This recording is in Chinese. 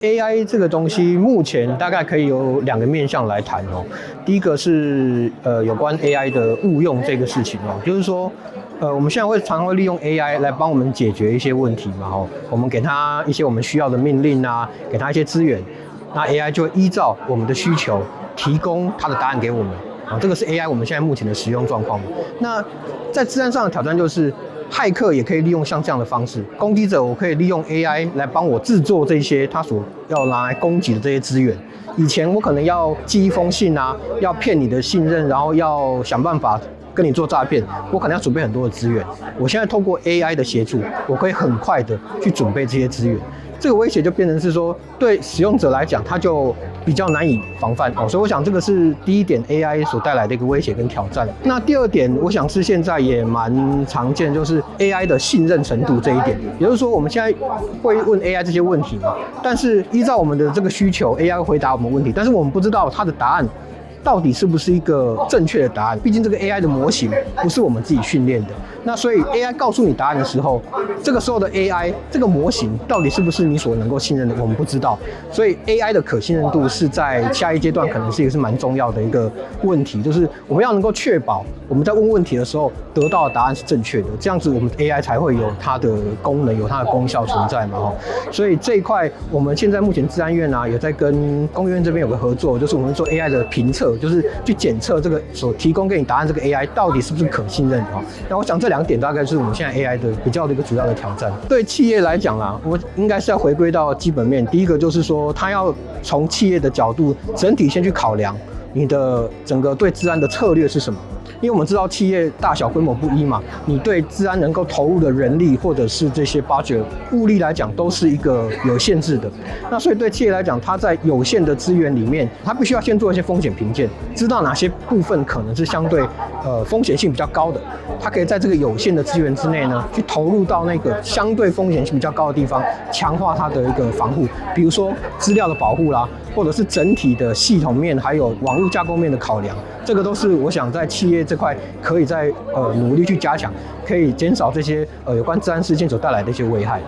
AI 这个东西目前大概可以有2个面向来谈哦。第一个是有关 AI 的误用这个事情哦，就是说我们现在常常会利用 AI 来帮我们解决一些问题嘛哦，我们给它一些我们需要的命令啊，给它一些资源，那 AI 就会依照我们的需求提供它的答案给我们啊，这个是 AI 我们现在目前的使用状况。那在治安上的挑战就是。骇客也可以利用像这样的方式，攻击者我可以利用 AI 来帮我制作这些他所要拿来攻击的这些资源。以前我可能要寄一封信啊，要骗你的信任，然后要想办法跟你做诈骗，我可能要准备很多的资源。我现在透过 AI 的协助，我可以很快的去准备这些资源。这个威胁就变成是说，对使用者来讲，他就比较难以防范哦。所以我想这个是第一点 AI 所带来的一个威胁跟挑战。那第二点，我想是现在也蛮常见，就是 AI 的信任程度这一点。也就是说，我们现在会问 AI 这些问题嘛，但是依照我们的这个需求 ，AI 会回答我们问题，但是我们不知道它的答案到底是不是一个正确的答案？毕竟这个 AI 的模型不是我们自己训练的，那所以 AI 告诉你答案的时候，这个时候的 AI 这个模型到底是不是你所能够信任的，我们不知道。所以 AI 的可信任度是在下一阶段可能是一个蛮重要的一个问题，就是我们要能够确保我们在问问题的时候得到的答案是正确的，这样子我们 AI 才会有它的功能，有它的功效存在嘛。所以这一块我们现在目前治安院啊，也在跟工研院这边有个合作，就是我们做 AI 的评测。就是去检测这个所提供给你答案这个 AI 到底是不是可信任啊？那我想这2点大概是我们现在 AI 的比较的一个主要的挑战。对企业来讲啊，我应该是要回归到基本面。第一个就是说，它要从企业的角度整体先去考量你的整个对治安的策略是什么。因为我们知道企业大小规模不一嘛，你对治安能够投入的人力或者是这些 budget 物力来讲，都是一个有限制的。那所以对企业来讲，它在有限的资源里面，它必须要先做一些风险评鉴，知道哪些部分可能是相对风险性比较高的，它可以在这个有限的资源之内呢，去投入到那个相对风险性比较高的地方，强化它的一个防护，比如说资料的保护啦，或者是整体的系统面还有网络架构面的考量，这个都是我想在企业这块可以在努力去加强，可以减少这些有关治安事件所带来的一些危害。